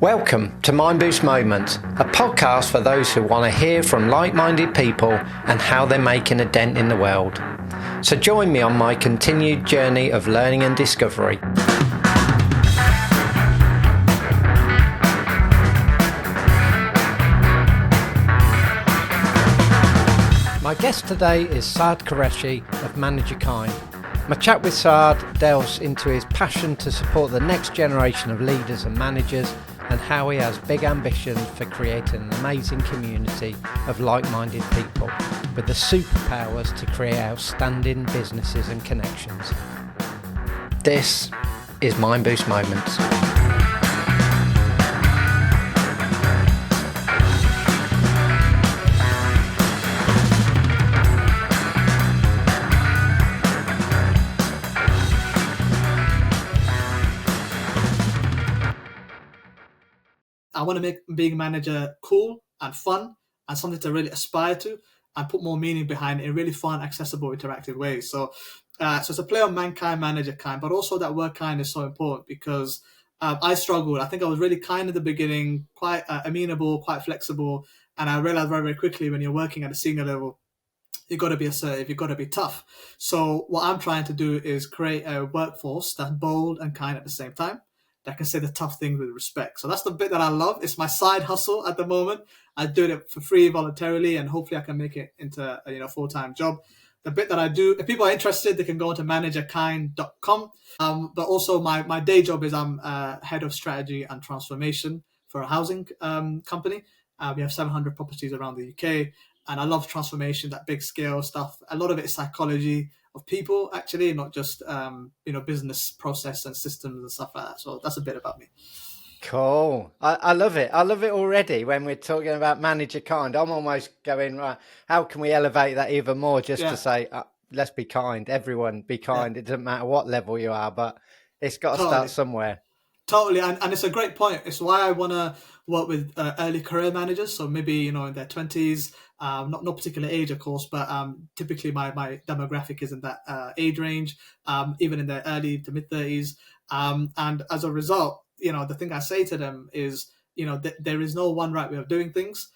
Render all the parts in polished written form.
Welcome to Mindboost Moments, a podcast for those who want to hear from like-minded people and how they're making a dent in the world. So join me on my continued journey of learning and discovery. My guest today is Saad Qureshi of Managerial. My chat with Saad delves into his passion to support the next generation of leaders and managers, and how he has big ambitions for creating an amazing community of like-minded people with the superpowers to create outstanding businesses and connections. This is Mindboost Moments. I want to make being a manager cool and fun and something to really aspire to and put more meaning behind it in really fun, accessible, interactive ways. So it's a play on mankind, manager kind, but also that word kind is so important because I struggled. I think I was really kind at the beginning, quite amenable, quite flexible. And I realized very, very quickly when you're working at a senior level, you've got to be assertive, you've got to be tough. So what I'm trying to do is create a workforce that's bold and kind at the same time, that can say the tough things with respect. So that's the bit that I love. It's my side hustle at the moment. I do it for free voluntarily, and hopefully I can make it into a full-time job. The bit that I do, if people are interested, they can go to managerkind.com. But also my day job is I'm head of strategy and transformation for a housing company. We have 700 properties around the UK, and I love transformation, that big scale stuff. A lot of it is psychology of people, actually, not just business process and systems and stuff like that. So that's a bit about me. Cool. I love it. I love it already when we're talking about manager kind. I'm almost going, right, how can we elevate that even more to say, let's be kind. Everyone be kind. Yeah. It doesn't matter what level you are, but it's got to start somewhere. Totally. And it's a great point. It's why I want to work with early career managers. So maybe, in their 20s, not particular age, of course, but typically my demographic is in that age range, even in their early to mid 30s. And as a result, the thing I say to them is, there is no one right way of doing things.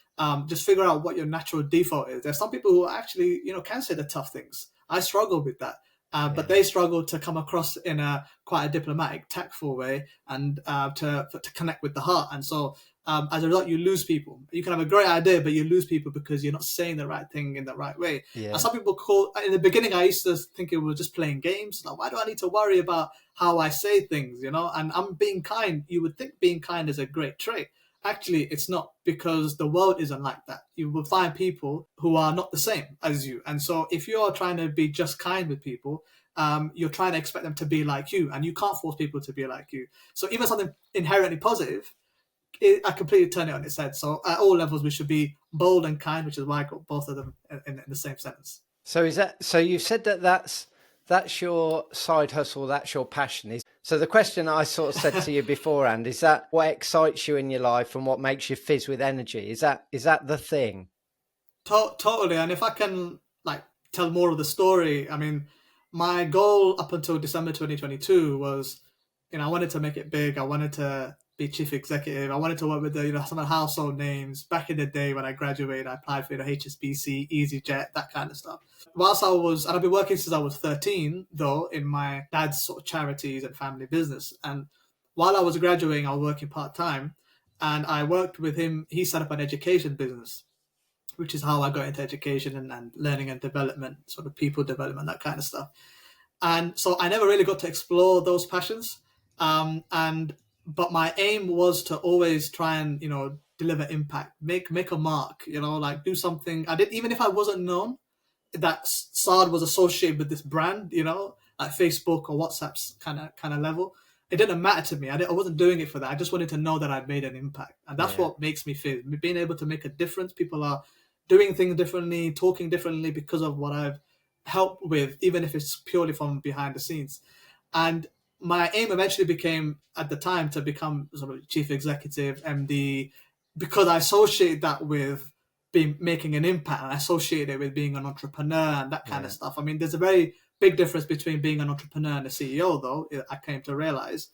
Just figure out what your natural default is. There's some people who actually, can say the tough things. I struggle with that. But they struggle to come across in quite a diplomatic, tactful way and to connect with the heart. And so as a result, you lose people. You can have a great idea, but you lose people because you're not saying the right thing in the right way. Yeah. And some people in the beginning, I used to think it was just playing games. Like, why do I need to worry about how I say things, And I'm being kind. You would think being kind is a great trait. Actually, it's not, because the world isn't like that. You will find people who are not the same as you. And so if you're trying to be just kind with people, you're trying to expect them to be like you, and you can't force people to be like you. So even something inherently positive, I completely turn it on its head. So at all levels, we should be bold and kind, which is why I got both of them in the same sentence. So you said that's your side hustle, that's your passion. So the question I sort of said to you beforehand, is that what excites you in your life and what makes you fizz with energy? Is that the thing? Totally. And if I can tell more of the story, I mean, my goal up until December 2022 was, I wanted to make it big. I wanted to be chief executive. I wanted to work with some of the household names. Back in the day when I graduated, I applied for HSBC, EasyJet, that kind of stuff. And I've been working since I was 13, though, in my dad's sort of charities and family business. And while I was graduating, I was working part-time, and I worked with him. He set up an education business, which is how I got into education and learning and development, sort of people development, that kind of stuff. And so I never really got to explore those passions. But my aim was to always try and, deliver impact, make a mark, do something. Even if I wasn't known, that Saad was associated with this brand, like Facebook or WhatsApp's kind of level. It didn't matter to me. I wasn't doing it for that. I just wanted to know that I'd made an impact. And that's what makes me feel. Being able to make a difference. People are doing things differently, talking differently because of what I've helped with, even if it's purely from behind the scenes. And my aim eventually became, at the time, to become sort of chief executive, MD, because I associate that with making an impact, and I associate it with being an entrepreneur and that kind of stuff. I mean, there's a very big difference between being an entrepreneur and a CEO, though, I came to realize.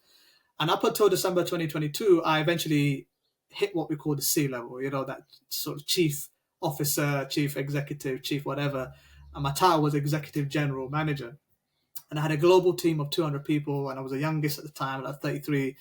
And up until December 2022, I eventually hit what we call the C level, that sort of chief officer, chief executive, chief whatever. And my title was executive general manager. And I had a global team of 200 people, and I was the youngest at the time, I was 33.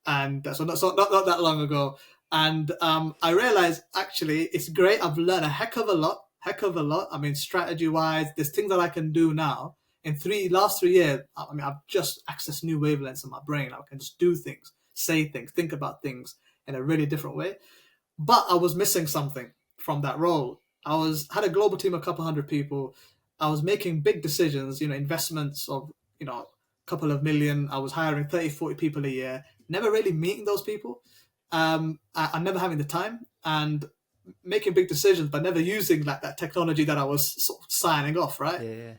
And so not that long ago. And I realized, actually, it's great. I've learned a heck of a lot. I mean, strategy-wise, there's things that I can do now. In last 3 years, I mean, I've just accessed new wavelengths in my brain. I can just do things, say things, think about things in a really different way. But I was missing something from that role. Had a global team of a couple hundred people. I was making big decisions, investments of, a couple of million. I was hiring 30, 40 people a year, never really meeting those people. I'm never having the time and making big decisions, but never using like that technology that I was sort of signing off, right? Yeah.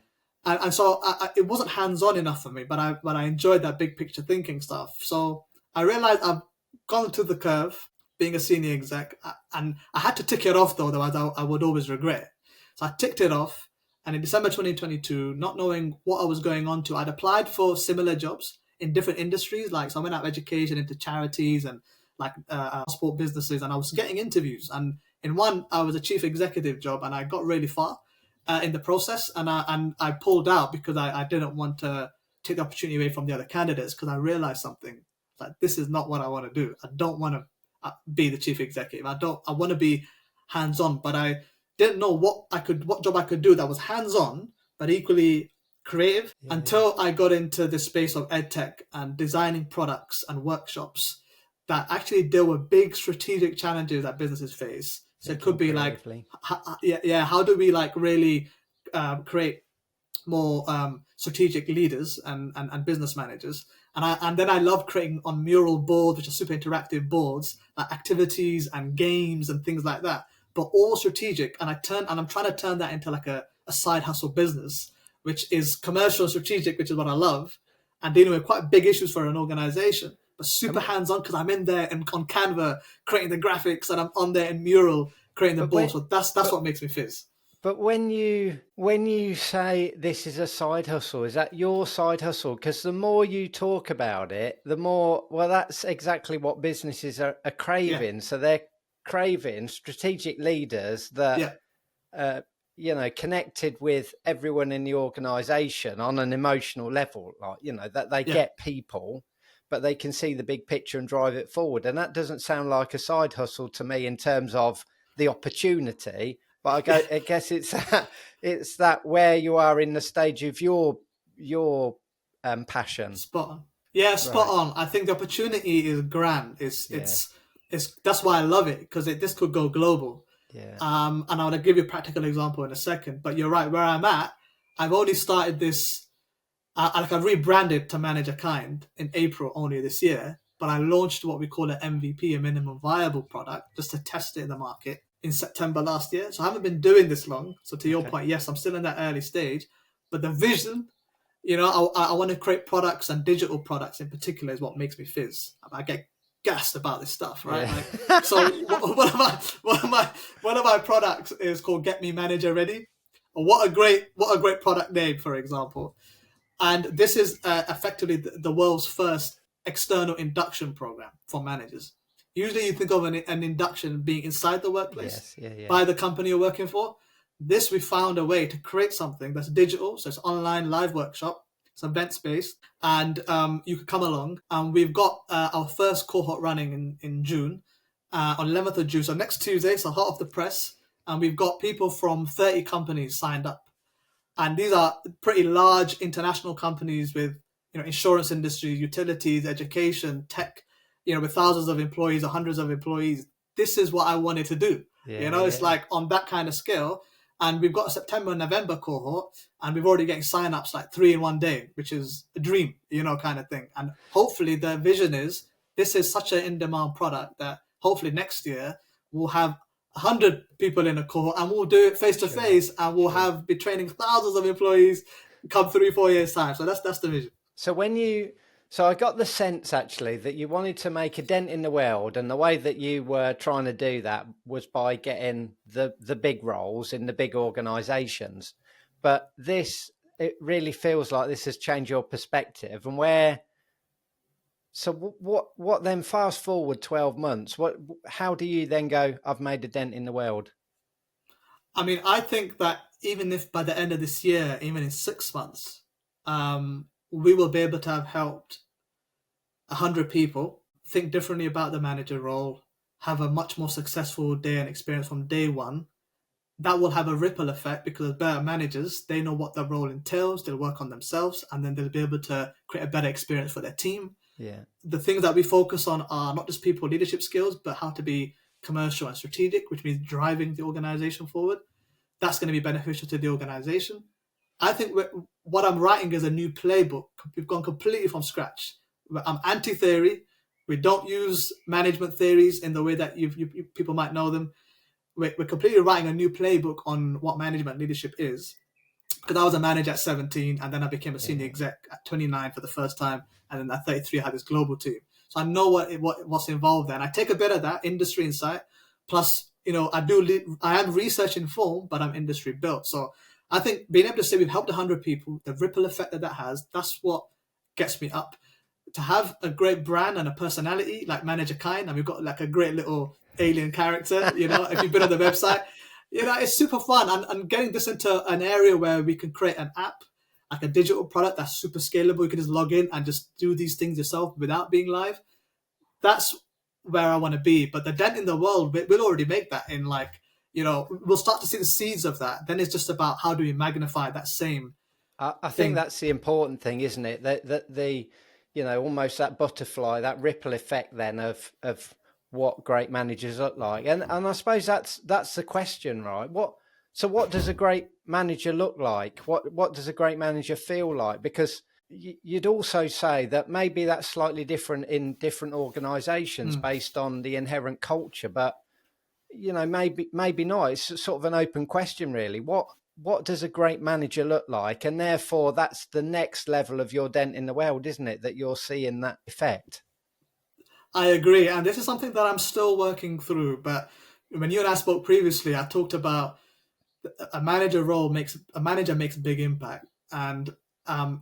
And so it wasn't hands-on enough for me, but I enjoyed that big picture thinking stuff. So I realized I've gone to the curve being a senior exec, and I had to tick it off though, otherwise I would always regret it. So I ticked it off, and in December 2022, not knowing what I was going on to, I'd applied for similar jobs in different industries. So I went out of education into charities and sport businesses, and I was getting interviews. And in one, I was a chief executive job, and I got really far in the process, and I pulled out because I didn't want to take the opportunity away from the other candidates, because I realized something, like this is not what I want to do. I don't want to be the chief executive. I want to be hands-on, but I didn't know what job I could do that was hands-on but equally creative, until I got into the space of edtech and designing products and workshops that actually deal with big strategic challenges that businesses face. So it could be like, how do we really create more strategic leaders and business managers? And then I love creating on mural boards, which are super interactive boards, like activities and games and things like that, but all strategic. And I'm trying to turn that into like a side hustle business, which is commercial and strategic, which is what I love, and dealing with quite big issues for an organization, but super hands-on, because I'm in there and on Canva creating the graphics, and I'm on there in Mural creating the boards. So that's what makes me fizz. But when you say this is a side hustle, is that your side hustle? Because the more you talk about it, the more, well, that's exactly what businesses are craving. Yeah. So they're craving strategic leaders that, connected with everyone in the organization on an emotional level, that they get people, but they can see the big picture and drive it forward. And that doesn't sound like a side hustle to me in terms of the opportunity. But I guess it's that where you are in the stage of your passion. Spot on. Yeah, spot on. I think the opportunity is grand. It's that's why I love it, because this could go global. Yeah. And I want to give you a practical example in a second. But you're right. Where I'm at, I've only started this. I've rebranded to Manage a Kind in April only this year. But I launched what we call an MVP, a minimum viable product, just to test it in the market in September last year. So I haven't been doing this long. So to your point, yes, I'm still in that early stage, but the vision, I want to create products, and digital products in particular is what makes me fizz. I get gassed about this stuff, right? Yeah. So one of my products is called Get Me Manager Ready. What a great product name, for example. And this is effectively the world's first external induction program for managers. Usually you think of an induction being inside the workplace by the company you're working for. This, we found a way to create something that's digital. So it's online live workshop. It's events-based, and you could come along. And we've got our first cohort running in June, on 11th of June. So next Tuesday, so hot off the press. And we've got people from 30 companies signed up. And these are pretty large international companies with, insurance industry, utilities, education, tech, with thousands of employees or hundreds of employees. This is what I wanted to do. It's like on that kind of scale. And we've got a September and November cohort, and we've already getting signups like 3 in 1 day, which is a dream, kind of thing. And hopefully the vision is this is such an in-demand product that hopefully next year we'll have 100 people in a cohort, and we'll do it face to face, and we'll be training thousands of employees come 3-4 years time. So that's the vision. So I got the sense actually that you wanted to make a dent in the world, and the way that you were trying to do that was by getting the big roles in the big organizations. But it really feels like this has changed your perspective, and where So what then? Fast forward 12 months. How do you then go? I've made a dent in the world. I mean, I think that even if by the end of this year, even in 6 months, we will be able to have helped 100 people think differently about the manager role, have a much more successful day and experience from day one. That will have a ripple effect because as better managers, they know what the role entails, they'll work on themselves, and then they'll be able to create a better experience for their team. Yeah. The things that we focus on are not just people leadership skills, but how to be commercial and strategic, which means driving the organization forward. That's going to be beneficial to the organization. I think what I'm writing is a new playbook. We've gone completely from scratch. I'm anti-theory. We don't use management theories in the way that people might know them. We're completely writing a new playbook on what management leadership is. Because I was a manager at 17, and then I became a senior exec at 29 for the first time, and then at 33 I had this global team. So I know what's involved there, and I take a bit of that industry insight. Plus, I am research informed, but I'm industry built. So I think being able to say we've helped 100 people, the ripple effect that has, that's what gets me up. To have a great brand and a personality like Manager Kind, and we've got like a great little alien character, if you've been on the website, it's super fun. And getting this into an area where we can create an app, like a digital product that's super scalable. You can just log in and just do these things yourself without being live. That's where I want to be. But the dent in the world, we'll already make that in we'll start to see the seeds of that. Then it's just about how do we magnify that same I thing. think that's the important thing, isn't it? That the almost that butterfly, that ripple effect then of what great managers look like. And I suppose that's the question, right? What does a great manager look like? What does a great manager feel like? Because you'd also say that maybe that's slightly different in different organizations based on the inherent culture, but maybe not. It's sort of an open question, really. What does a great manager look like? And therefore, that's the next level of your dent in the world, isn't it? That you're seeing that effect. I agree. And this is something that I'm still working through. But when you and I spoke previously, I talked about a manager makes a big impact. And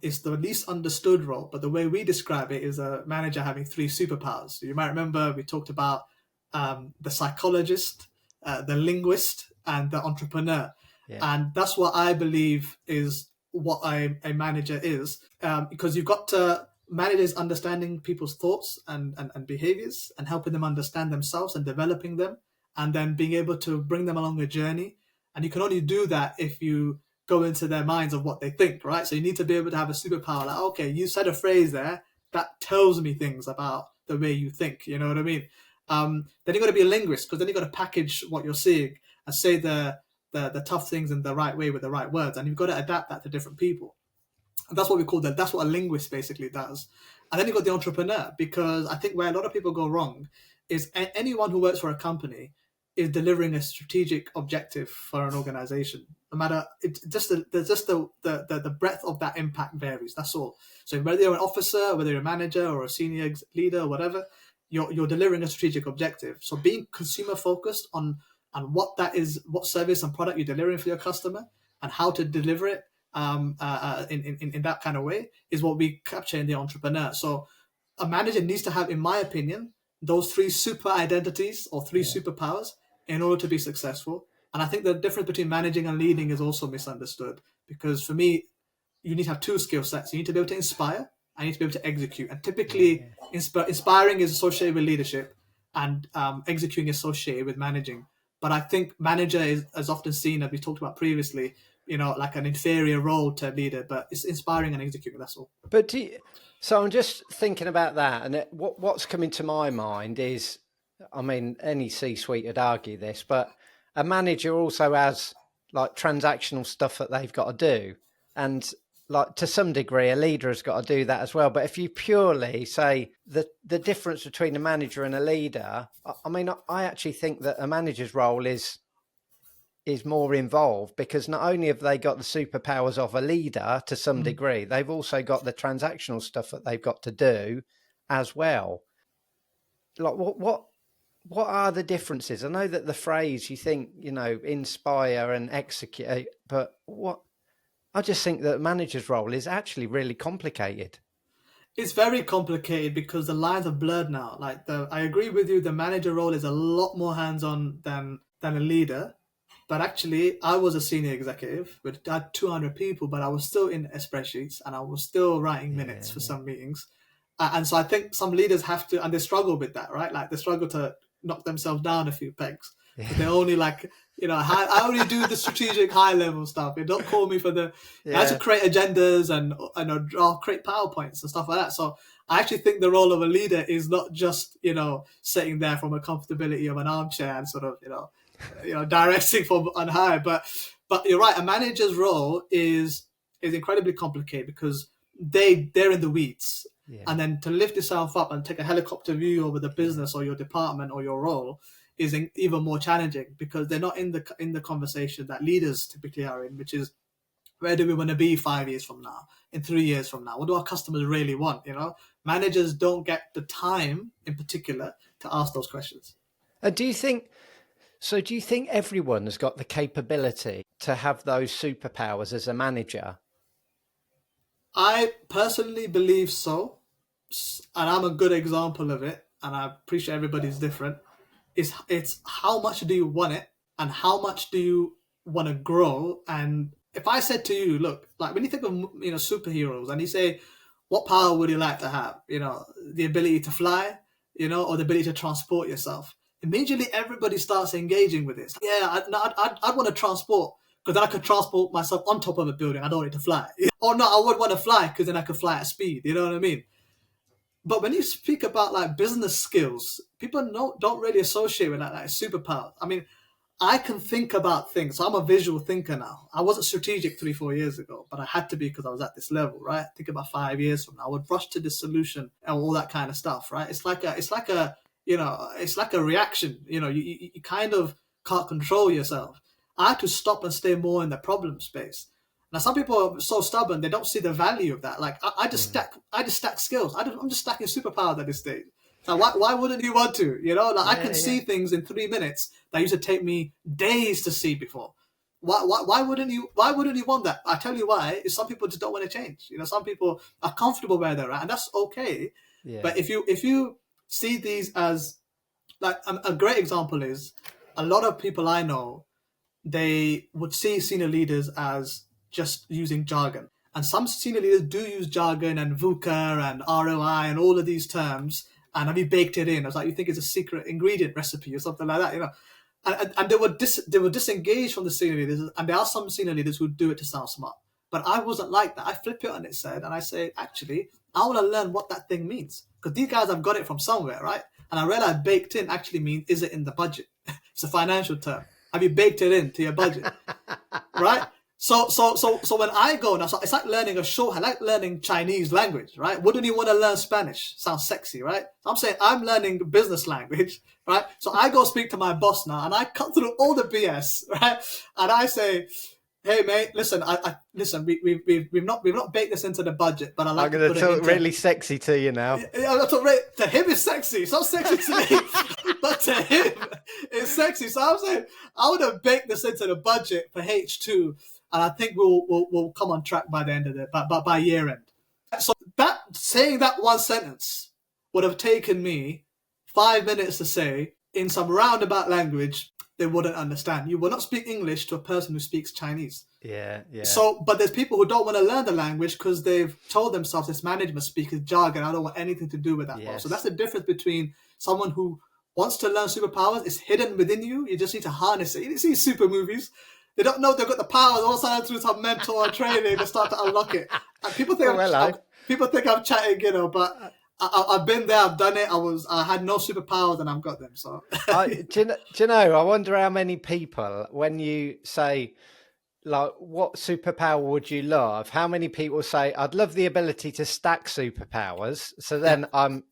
it's the least understood role. But the way we describe it is a manager having 3 superpowers. You might remember we talked about the psychologist, the linguist, and the entrepreneur. Yeah. And that's what I believe is what a manager is, because you've got to managers understanding people's thoughts and behaviors and helping them understand themselves and developing them, and then being able to bring them along a journey. And you can only do that if you go into their minds of what they think, right? So you need to be able to have a superpower. Like, okay, you said a phrase there that tells me things about the way you think. You know what I mean? Then you've got to be a linguist, because then you've got to package what you're seeing and say the tough things in the right way with the right words, and you've got to adapt that to different people. And that's what we call that. That's what a linguist basically does. And then you've got the entrepreneur, because I think where a lot of people go wrong is anyone who works for a company is delivering a strategic objective for an organization. No matter, it's just the breadth of that impact varies. That's all. So whether you're an officer, whether you're a manager or a senior leader or whatever, you're delivering a strategic objective. So being consumer focused on what that is, what service and product you're delivering for your customer, and how to deliver it in that kind of way is what we capture in the entrepreneur. So a manager needs to have, in my opinion, those 3 super identities or 3 superpowers in order to be successful. And I think the difference between managing and leading is also misunderstood, because for me, you need to have 2 skill sets. You need to be able to inspire, and you need to be able to execute. And typically, inspiring is associated with leadership, and executing is associated with managing. But I think manager is often seen, as we talked about previously, like an inferior role to leader, but it's inspiring and executing, that's all. But so I'm just thinking about that, and what's coming to my mind is, I mean, any C-suite would argue this, but a manager also has like transactional stuff that they've got to do. And like to some degree, a leader has got to do that as well. But if you purely say the difference between a manager and a leader, I mean, I actually think that a manager's role is more involved, because not only have they got the superpowers of a leader to some degree, they've also got the transactional stuff that they've got to do as well. Like what are the differences? I know that the phrase, you think, inspire and execute, but I just think that a manager's role is actually really complicated. It's very complicated because the lines are blurred now. Like I agree with you, the manager role is a lot more hands-on than a leader. But actually, I was a senior executive with I had 200 people, but I was still in spreadsheets and I was still writing minutes Yeah, for yeah, some meetings. And so I think some leaders have to, and they struggle with that, right? Like they struggle to knock themselves down a few pegs because they yeah, only like, I only do the strategic high level stuff. You don't call me for the, I have to yeah. create agendas and, I'll create PowerPoints and stuff like that. So I actually think the role of a leader is not just, sitting there from a comfortability of an armchair and sort of, directing from on high. But you're right. A manager's role is incredibly complicated because they're in the weeds, Yeah, and then to lift yourself up and take a helicopter view over the yeah. business or your department or your role is even more challenging because they're not in the conversation that leaders typically are in, which is where do we want to be 5 years from now, in 3 years from now? What do our customers really want? Managers don't get the time, in particular, to ask those questions. Do you think so? Do you think everyone has got the capability to have those superpowers as a manager? I personally believe so, and I'm a good example of it. And I appreciate everybody's different. It's how much do you want it, and how much do you want to grow? And if I said to you, look, like when you think of superheroes, and you say, what power would you like to have? The ability to fly, or the ability to transport yourself. Immediately, everybody starts engaging with this. Yeah, I'd want to transport because then I could transport myself on top of a building. I don't need to fly. Or no, I would want to fly because then I could fly at speed. You know what I mean? But when you speak about like business skills, people don't really associate with that like superpower. I mean, I can think about things. So I'm a visual thinker now. I wasn't strategic 3, 4 years ago, but I had to be because I was at this level, right? Think about 5 years from now. I would rush to this solution and all that kind of stuff, right? It's like a reaction. You kind of can't control yourself. I had to stop and stay more in the problem space. Now, some people are so stubborn they don't see the value of that. Like I just Mm. stack skills. I'm just stacking superpowers at this stage. Now, why wouldn't you want to? Like I can Yeah, see yeah. things in 3 minutes that used to take me days to see before. Why wouldn't you want that? I tell you why. Is some people just don't want to change. Some people are comfortable where they're at, and that's okay. Yeah. But if you see these as like a great example is a lot of people I know, they would see senior leaders as just using jargon. And some senior leaders do use jargon and VUCA and ROI and all of these terms. And have you baked it in? It's like you think it's a secret ingredient recipe or something like that, And they were disengaged from the senior leaders. And there are some senior leaders who do it to sound smart. But I wasn't like that. I flip it on its head and I say, actually, I want to learn what that thing means. Because these guys have got it from somewhere, right? And I realized baked in actually means, is it in the budget? It's a financial term. Have you baked it into your budget? Right? So when I go now, so it's like learning a shorthand, like learning Chinese language, right? Wouldn't you want to learn Spanish? Sounds sexy, right? I'm saying I'm learning business language, right? So I go speak to my boss now, and I cut through all the BS, right? And I say, "Hey, mate, listen, listen. We've not baked this into the budget, but I I'm like to going to put it talk into." really sexy to you now. Yeah, that's what to him it's sexy. It's not sexy to me, but to him it's sexy. So I'm saying I would have baked this into the budget for H2, and I think we'll come on track by the end of it, by year end. So that saying that one sentence would have taken me 5 minutes to say in some roundabout language they wouldn't understand. You will not speak English to a person who speaks Chinese. Yeah, yeah. So, but there's people who don't want to learn the language because they've told themselves this management speaks jargon. I don't want anything to do with that. So that's Yes. the difference between someone who wants to learn superpowers. It's hidden within you. You just need to harness it. You see super movies. They don't know they've got the powers. All of a sudden, through some mentor training, they start to unlock it. And people think Oh, hello. people think I'm chatting, but I've been there. I've done it. I had no superpowers, and I've got them. So Do you know, I wonder how many people, when you say, like, what superpower would you love? How many people say, I'd love the ability to stack superpowers. So yeah, then I'm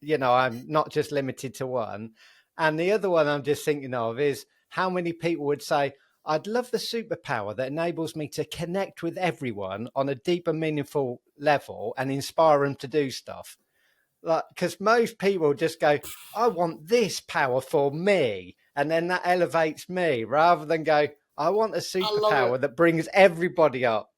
not just limited to one. And the other one I'm just thinking of is how many people would say, I'd love the superpower that enables me to connect with everyone on a deeper, meaningful level and inspire them to do stuff. Like, because most people just go, I want this power for me. And then that elevates me rather than go, I want a I love it. superpower that brings everybody up.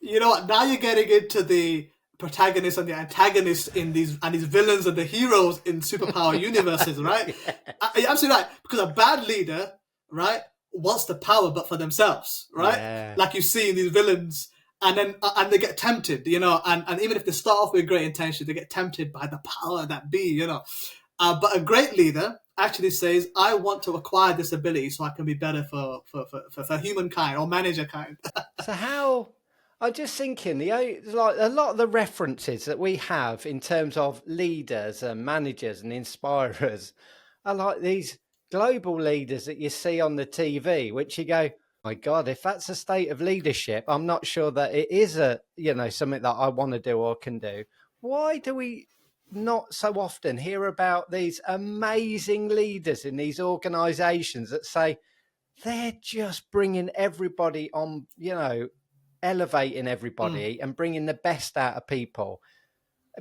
You know what? Now you're getting into the protagonists and the antagonists in these, and these villains and the heroes in superpower universes, right? Yeah. You're absolutely right, because a bad leader, right, wants the power but for themselves, right? Yeah. Like you see in these villains, and then and they get tempted, you know, and even if they start off with great intention, they get tempted by the power that be, you know. But a great leader actually says, I want to acquire this ability so I can be better for humankind or manager kind. So how? I'm just thinking like a lot of the references that we have in terms of leaders and managers and inspirers are like these global leaders that you see on the TV, which you go, my God, if that's a state of leadership, I'm not sure that it is something that I want to do or can do. Why do we not so often hear about these amazing leaders in these organizations that say, they're just bringing everybody on, elevating everybody and bringing the best out of people?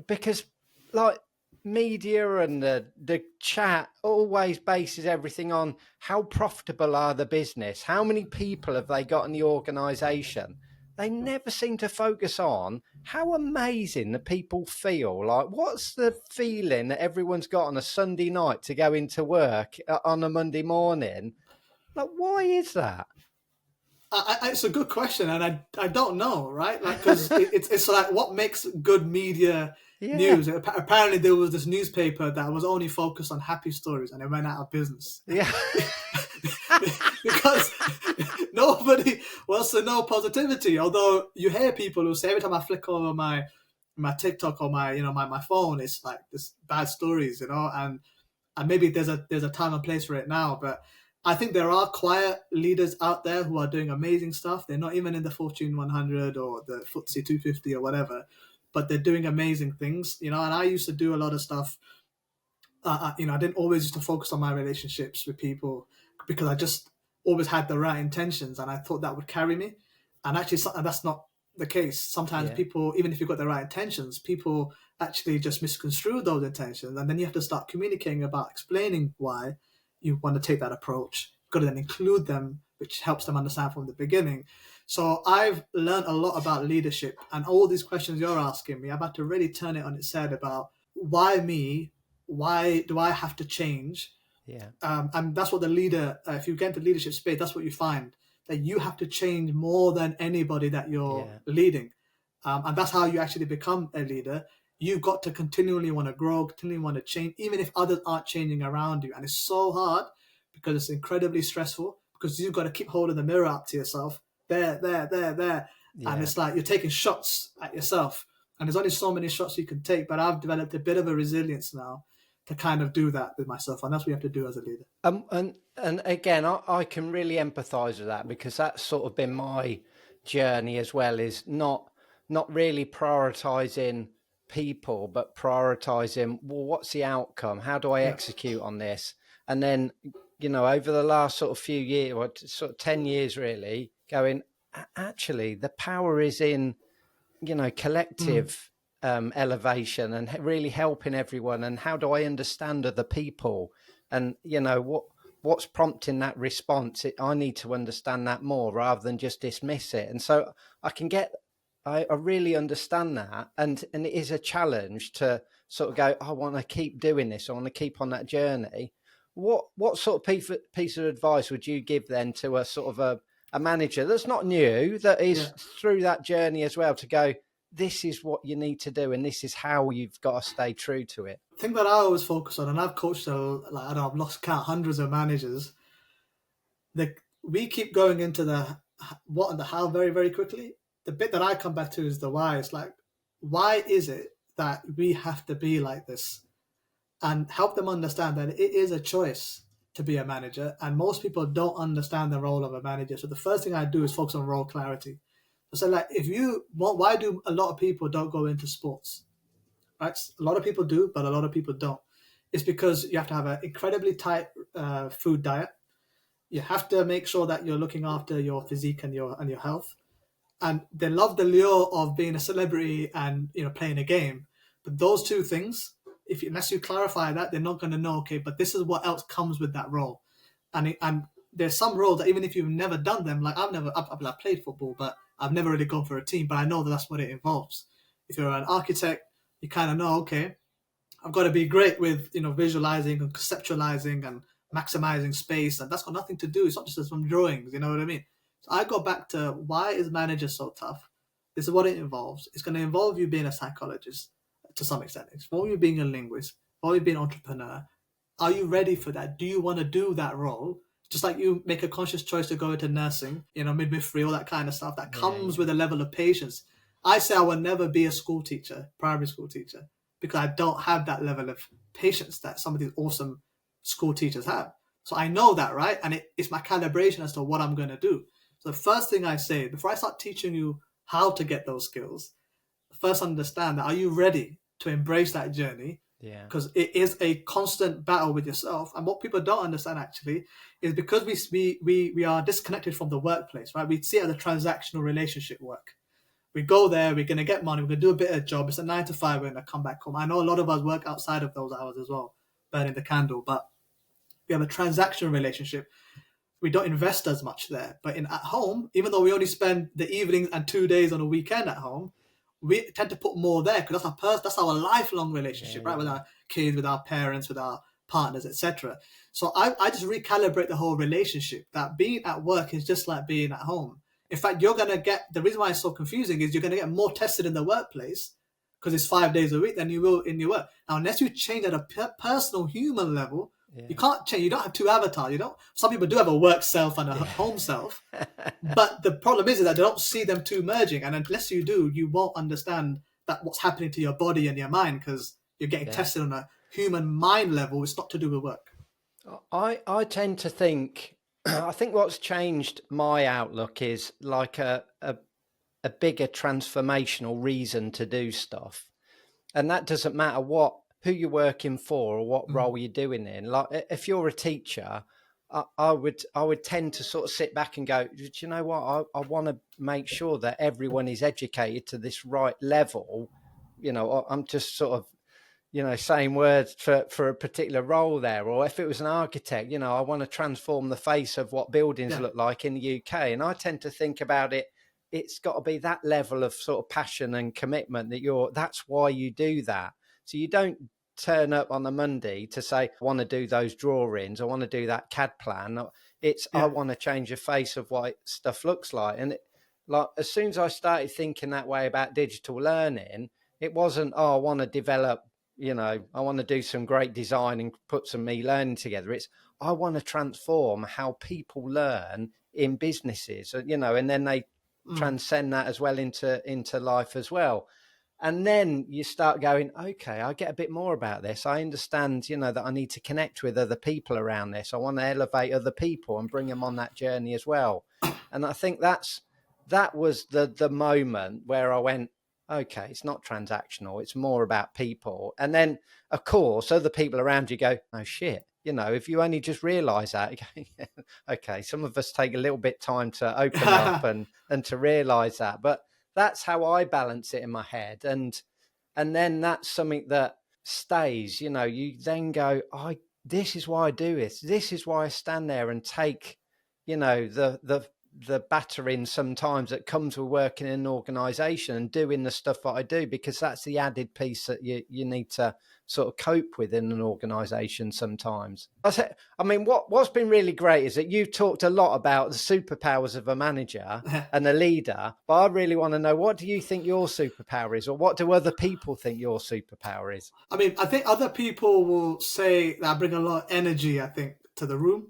Because like media and the chat always bases everything on how profitable are the business, how many people have they got in the organization. They never seem to focus on how amazing the people feel. Like, what's the feeling that everyone's got on a Sunday night to go into work on a Monday morning? Like, why is that? It's a good question, and I don't know, right? Like, because it's like, what makes good media news? Apparently, there was this newspaper that was only focused on happy stories, and it went out of business. Yeah. Because nobody wants to know positivity. Although you hear people who say, every time I flick over my TikTok or my phone, it's like this bad stories, you know, and maybe there's a time and place for it now, but I think there are quiet leaders out there who are doing amazing stuff. They're not even in the Fortune 100 or the FTSE 250 or whatever, but they're doing amazing things, you know. And I used to do a lot of stuff. I didn't always used to focus on my relationships with people because I just always had the right intentions, and I thought that would carry me. And actually, that's not the case. Sometimes people, even if you've got the right intentions, people actually just misconstrue those intentions, and then you have to start communicating about explaining why you want to take that approach. You've got to then include them, which helps them understand from the beginning. So I've learned a lot about leadership, and all these questions you're asking me, I've had to really turn it on its head about why me, why do I have to change? Yeah. And that's what the leader, if you get into leadership space, that's what you find, that you have to change more than anybody that you're leading. And that's how you actually become a leader. You've got to continually want to grow, continually want to change, even if others aren't changing around you. And it's so hard because it's incredibly stressful, because you've got to keep holding the mirror up to yourself. There. Yeah. And it's like you're taking shots at yourself. And there's only so many shots you can take. But I've developed a bit of a resilience now to kind of do that with myself. And that's what you have to do as a leader. And again, I can really empathise with that, because that's sort of been my journey as well, is not really prioritising people, but prioritising, well, what's the outcome? How do I execute on this? And then, over the last sort of few years, or sort of 10 years really, going, actually, the power is in, collective elevation and really helping everyone. And how do I understand other people? And, what's prompting that response? I need to understand that more rather than just dismiss it. And so I really understand that. And it is a challenge to sort of go, I want to keep doing this. I want to keep on that journey. What sort of piece of advice would you give then to a sort of a manager that's not new, that is through that journey as well, to go, this is what you need to do, and this is how you've got to stay true to it? The thing that I always focus on, and I've coached I've lost count, hundreds of managers. We keep going into the what and the how very, very quickly. The bit that I come back to is the why. It's like, why is it that we have to be like this? And help them understand that it is a choice to be a manager. And most people don't understand the role of a manager. So the first thing I do is focus on role clarity. So like, why do a lot of people don't go into sports? Right? A lot of people do, but a lot of people don't. It's because you have to have an incredibly tight food diet. You have to make sure that you're looking after your physique and your health. And they love the lure of being a celebrity and playing a game. But those two things, unless you clarify that, they're not going to know, okay, but this is what else comes with that role. And there's some roles that even if you've never done them, like I've played football, but I've never really gone for a team, but I know that that's what it involves. If you're an architect, you kind of know, okay, I've got to be great with, visualizing and conceptualizing and maximizing space, and that's got nothing to do. It's not just from drawings, you know what I mean? So I go back to, why is manager so tough? This is what it involves. It's going to involve you being a psychologist to some extent. It's involve you being a linguist, involve you being an entrepreneur. Are you ready for that? Do you want to do that role? Just like you make a conscious choice to go into nursing, midwifery, all that kind of stuff, that comes with a level of patience. I say I will never be a school teacher, primary school teacher, because I don't have that level of patience that some of these awesome school teachers have. So I know that, right? And it's my calibration as to what I'm going to do. So the first thing I say, before I start teaching you how to get those skills, first understand that, are you ready to embrace that journey? Yeah. Because it is a constant battle with yourself. And what people don't understand actually is, because we are disconnected from the workplace, right? We see it as a transactional relationship work. We go there, we're going to get money, we're going to do a bit of a job. It's a 9 to 5, we're going to come back home. I know a lot of us work outside of those hours as well, burning the candle, but we have a transactional relationship. We don't invest as much there. But at home, even though we only spend the evenings and 2 days on a weekend at home, we tend to put more there, because that's our lifelong relationship, right? With our kids, with our parents, with our partners, etc. So I just recalibrate the whole relationship, that being at work is just like being at home. In fact, you're going to get, the reason why it's so confusing is you're going to get more tested in the workplace because it's 5 days a week than you will in your work. Now, unless you change at a personal human level, you can't change. You don't have two avatars. Some people do have a work self and a home self. But the problem is that they don't see them two merging. And unless you do, you won't understand that what's happening to your body and your mind, because you're getting tested on a human mind level. It's not to do with work. I tend to think, I think what's changed my outlook is like a bigger transformational reason to do stuff. And that doesn't matter who you're working for or what role you're doing in. Like if you're a teacher, I would tend to sort of sit back and go, do you know what? I want to make sure that everyone is educated to this right level. I'm just sort of, saying words for a particular role there. Or if it was an architect, I want to transform the face of what buildings look like in the UK. And I tend to think about it, it's got to be that level of sort of passion and commitment that's why you do that. So you don't turn up on a Monday to say, I want to do those drawings, I want to do that CAD plan. I want to change the face of what stuff looks like. And like as soon as I started thinking that way about digital learning, it wasn't, I want to develop, I want to do some great design and put some e-learning together. It's, I want to transform how people learn in businesses, and then they transcend that as well into life as well. And then you start going, okay, I get a bit more about this. I understand, that I need to connect with other people around this. I want to elevate other people and bring them on that journey as well. And I think that was the moment where I went, okay, it's not transactional. It's more about people. And then, of course, other people around you go, oh, shit. If you only just realise that, okay, some of us take a little bit time to open up and to realise that. But that's how I balance it in my head. And then that's something that stays, you then go, this is why I do this. This is why I stand there and take, the battering sometimes that comes with working in an organisation and doing the stuff that I do, because that's the added piece that you need to sort of cope with in an organisation sometimes. I mean, what's been really great is that you've talked a lot about the superpowers of a manager and a leader, but I really want to know, what do you think your superpower is, or what do other people think your superpower is? I mean, I think other people will say that I bring a lot of energy, I think, to the room.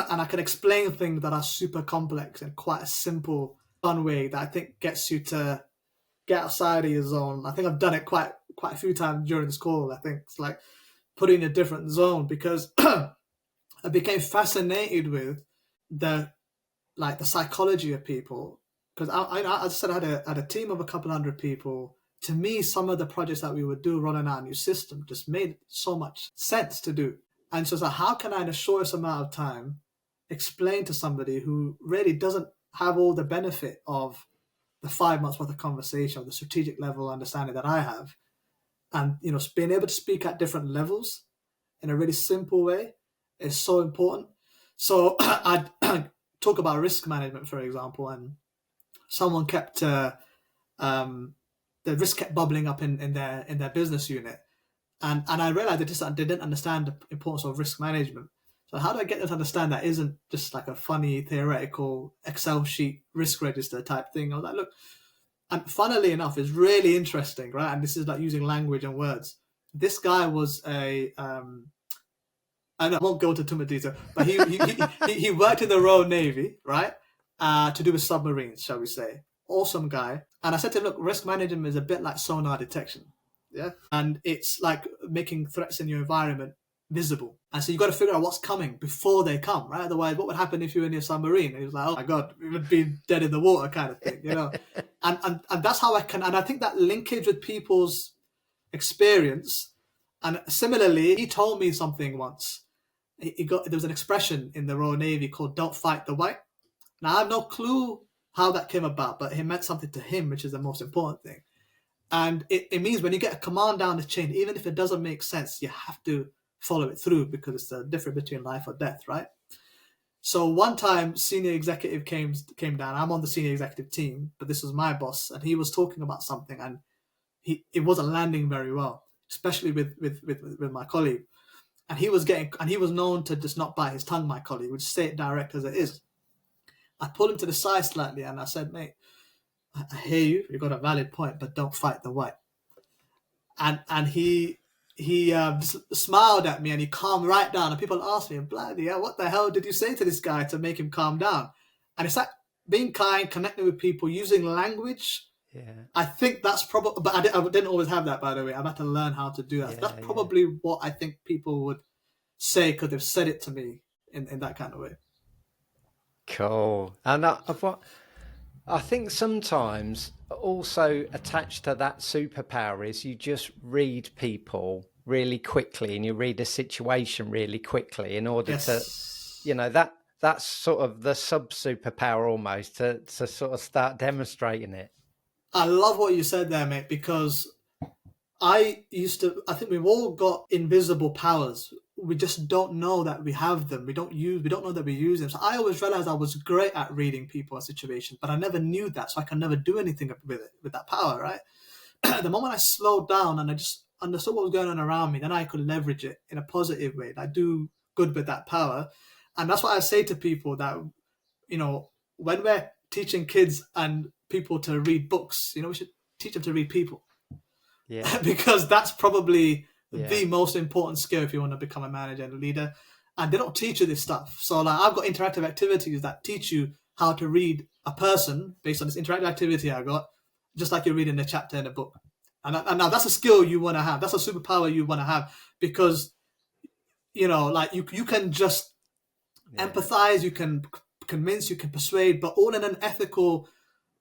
And I can explain things that are super complex in quite a simple, fun way that I think gets you to get outside of your zone. I think I've done it quite a few times during this call. I think it's like putting a different zone, because I became fascinated with the psychology of people. Because I said I had a team of a couple hundred people. To me, some of the projects that we would do running our new system just made so much sense to do. And so it's like, how can I, in the shortest amount of time, explain to somebody who really doesn't have all the benefit of the 5 months worth of conversation, or the strategic level understanding that I have, and being able to speak at different levels in a really simple way is so important. So I talk about risk management, for example, and someone kept the risk kept bubbling up in their business unit. And I realized they didn't understand the importance of risk management. So how do I get them to understand that isn't just like a funny theoretical Excel sheet risk register type thing? I was like, look, and funnily enough, it's really interesting, right? And this is like using language and words. This guy was and I won't go into too much detail, but he worked in the Royal Navy, right? To do with submarines, shall we say. Awesome guy. And I said to him, look, risk management is a bit like sonar detection. Yeah. And it's like making threats in your environment visible. And so you got to figure out what's coming before they come, right? Otherwise, what would happen if you were in a submarine? And he was like, oh my God, we would be dead in the water kind of thing, you know? and that's how and I think that linkage with people's experience. And similarly, he told me something once. There was an expression in the Royal Navy called "Don't fight the white." Now I have no clue how that came about, but it meant something to him, which is the most important thing. And it means when you get a command down the chain, even if it doesn't make sense, you have to follow it through because it's the difference between life or death, right? So one time, senior executive came down. I'm on the senior executive team, but this was my boss, and he was talking about something, and it wasn't landing very well, especially with my colleague. And he was known to just not bite his tongue, my colleague, would say it direct as it is. I pulled him to the side slightly and I said, mate, I hear you, you've got a valid point, but don't fight the white. And he just smiled at me and he calmed right down. And people asked me, bloody hell, what the hell did you say to this guy to make him calm down? And it's like being kind, connecting with people, using language. Yeah. I think that's probably, but I didn't always have that, by the way. I've had to learn how to do that. So that's probably what I think people would say because they've said it to me in that kind of way. Cool. And I think sometimes also attached to that superpower is you just read people really quickly and you read a situation really quickly in order to, you know, that's sort of the sub superpower almost to sort of start demonstrating it. I love what you said there, mate, because I think we've all got invisible powers. We just don't know that we have them. We don't know that we use them. So I always realized I was great at reading people and situations, but I never knew that. So I can never do anything with that power, right? The moment I slowed down and I just understood what was going on around me, then I could leverage it in a positive way. I do good with that power. And that's why I say to people that, you know, when we're teaching kids and people to read books, you know, we should teach them to read people. Yeah. Because that's probably the most important skill if you want to become a manager and a leader. And they don't teach you this stuff. So like I've got interactive activities that teach you how to read a person based on this interactive activity I got, just like you're reading a chapter in a book. And now that's a skill you want to have. That's a superpower you want to have because, you know, like you can just empathize, you can convince, you can persuade, but all in an ethical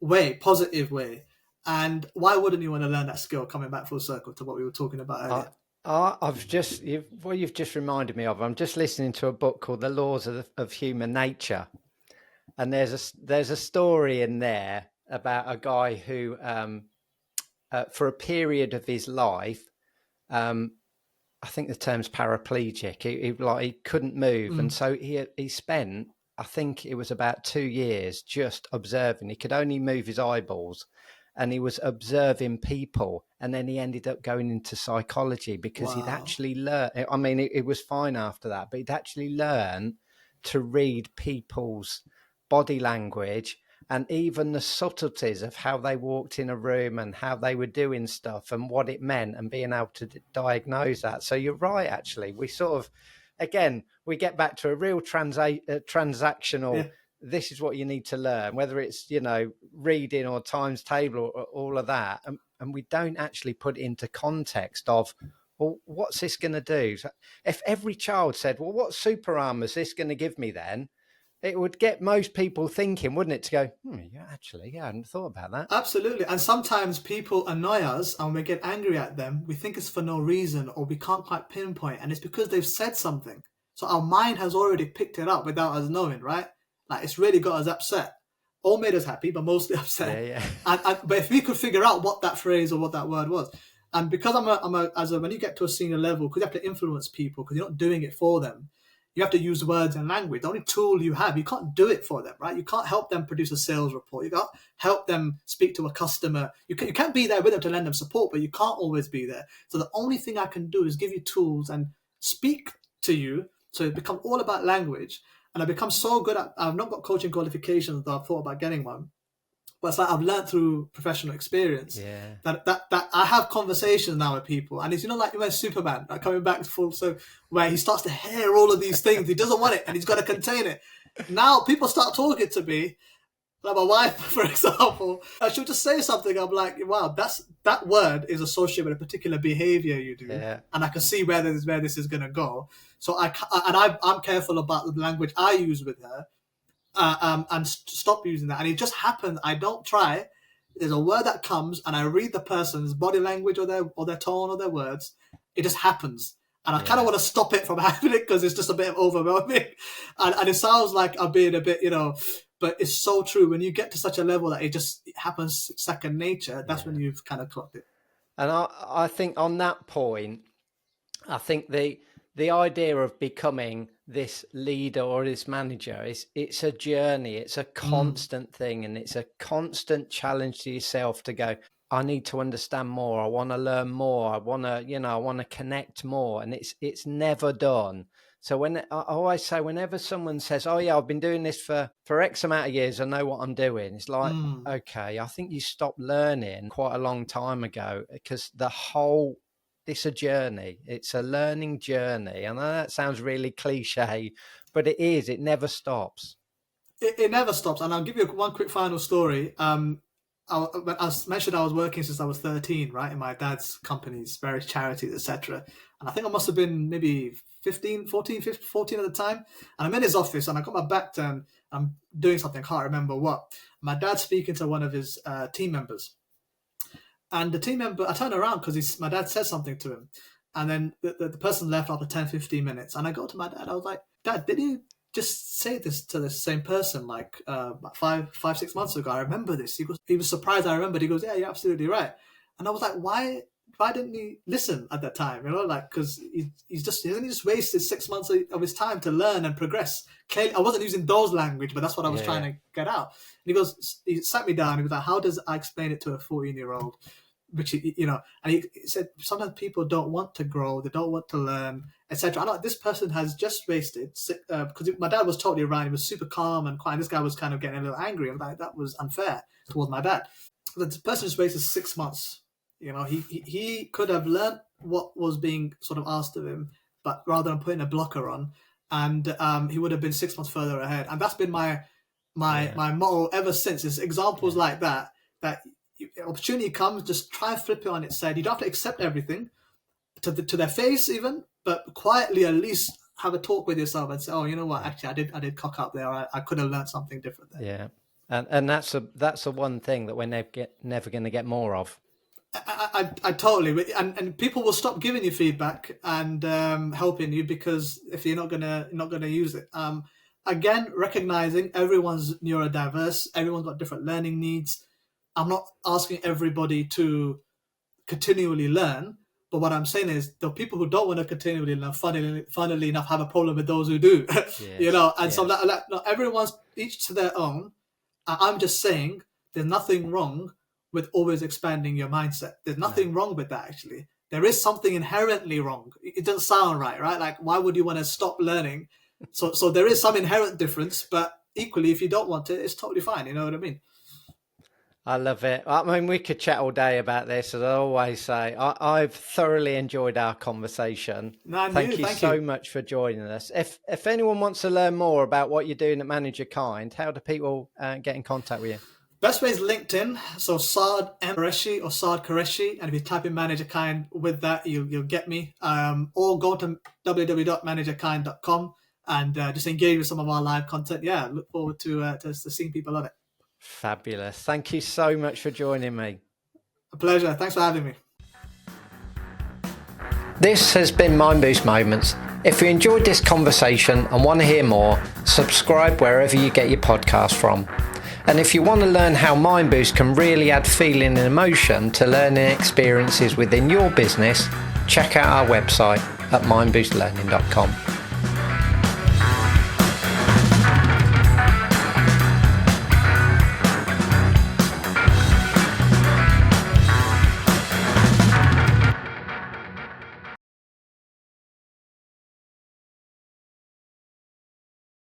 way, positive way. And why wouldn't you want to learn that skill, coming back full circle to what we were talking about earlier? You've just reminded me of, I'm just listening to a book called The Laws of Human Nature. And there's a story in there about a guy who, for a period of his life, I think the term's paraplegic. He couldn't move. And so he spent, I think it was about 2 years just observing. He could only move his eyeballs. And he was observing people, and then he ended up going into psychology because he'd actually learned. I mean, it was fine after that, but he'd actually learned to read people's body language and even the subtleties of how they walked in a room and how they were doing stuff and what it meant and being able to diagnose that. So you're right, actually. We sort of, again, we get back to a real transactional. Yeah. This is what you need to learn, whether it's, you know, reading or times table or all of that. And we don't actually put it into context of, well, what's this going to do? So if every child said, well, what super armor is this going to give me then? It would get most people thinking, wouldn't it, to go, I hadn't thought about that. Absolutely. And sometimes people annoy us and we get angry at them. We think it's for no reason or we can't quite pinpoint. And it's because they've said something. So our mind has already picked it up without us knowing, right? Like it's really got us upset. All made us happy, but mostly upset. Yeah. But if we could figure out what that phrase or what that word was, and because when you get to a senior level, because you have to influence people, because you're not doing it for them, You have to use words and language. The only tool you have, you can't do it for them, right? You can't help them produce a sales report. You can't help them speak to a customer. You can't be there with them to lend them support, but you can't always be there. So the only thing I can do is give you tools and speak to you. So it becomes all about language. And I become so good at, I've not got coaching qualifications, though I've thought about getting one. But it's like I've learned through professional experience that I have conversations now with people. And it's, like when Superman, like coming back to full, so where he starts to hear all of these things. He doesn't want it and he's got to contain it. Now people start talking to me, like my wife, for example, and she'll just say something. I'm like, wow, that word is associated with a particular behavior you do. Yeah. And I can see where this is going to go. So I'm careful about the language I use with her. And stop using that. And it just happens. I don't try. There's a word that comes, and I read the person's body language or their tone or their words. It just happens, and I kind of want to stop it from happening because it's just a bit overwhelming. And it sounds like I'm being a bit, but it's so true. When you get to such a level that it happens second nature, that's when you've kind of clocked it. And I think on that point, I think the idea of becoming this leader or this manager it's a journey. It's a constant thing, and it's a constant challenge to yourself to go, I need to understand more. I want to learn more. I want to connect more. And it's never done. So I always say, whenever someone says, oh yeah, I've been doing this for X amount of years, I know what I'm doing. It's like, okay, I think you stopped learning quite a long time ago, because it's a journey. It's a learning journey. And I know that sounds really cliche, but it is. It never stops. It never stops. And I'll give you one quick final story. I mentioned I was working since I was 13, right, in my dad's companies, various charities, etc. And I think I must have been maybe 14 at the time. And I'm in his office, and I got my back turned. I'm doing something, I can't remember what. My dad's speaking to one of his team members. And the team member, I turned around because my dad said something to him. And then the person left after 10, 15 minutes. And I go to my dad. I was like, Dad, did you just say this to the same person like 5-6 months ago? I remember this. He was surprised I remembered. He goes, yeah, you're absolutely right. And I was like, why didn't he listen at that time? Because he hasn't just wasted 6 months of his time to learn and progress. Clearly, I wasn't using those language, but that's what I was trying to get out. And he sat me down. He was like, how does I explain it to a 14-year-old? Which, and he said, sometimes people don't want to grow, they don't want to learn, etc. I know this person has just wasted, because my dad was totally right. He was super calm and quiet. This guy was kind of getting a little angry. I'm like, that was unfair towards my dad. The person just wasted 6 months. He could have learned what was being sort of asked of him, but rather than putting a blocker on, and he would have been 6 months further ahead. And that's been my motto ever since. It's examples like that opportunity comes, just try and flip it on its side. You don't have to accept everything to their face even, but quietly at least have a talk with yourself and say, oh, you know what, actually I did cock up there. I could have learned something different there. Yeah. And that's a one thing that we're never going to get more of. I totally, and people will stop giving you feedback and helping you because if you're not gonna use it. Again, recognizing everyone's neurodiverse, everyone's got different learning needs. I'm not asking everybody to continually learn, but what I'm saying is the people who don't want to continually learn, funnily enough, have a problem with those who do. Yes, so everyone's each to their own. I'm just saying there's nothing wrong with always expanding your mindset. There's nothing wrong with that, actually. There is something inherently wrong. It doesn't sound right? Like, why would you want to stop learning? So there is some inherent difference, but equally, if you don't want it, it's totally fine. You know what I mean? I love it. I mean, we could chat all day about this, as I always say. I've thoroughly enjoyed our conversation. Thank you so much for joining us. If anyone wants to learn more about what you're doing at Manage Your Kind, how do people get in contact with you? Best way is LinkedIn. So Saad Qureshi or Saad Qureshi. And if you type in Manage Your Kind with that, you'll get me. Or go to www.manageyourkind.com and just engage with some of our live content. Yeah, look forward to seeing people love it. Fabulous. Thank you so much for joining me. A pleasure. Thanks for having me. This has been Mind Boost Moments. If you enjoyed this conversation and want to hear more, subscribe wherever you get your podcast from. And if you want to learn how Mind Boost can really add feeling and emotion to learning experiences within your business, check out our website at mindboostlearning.com.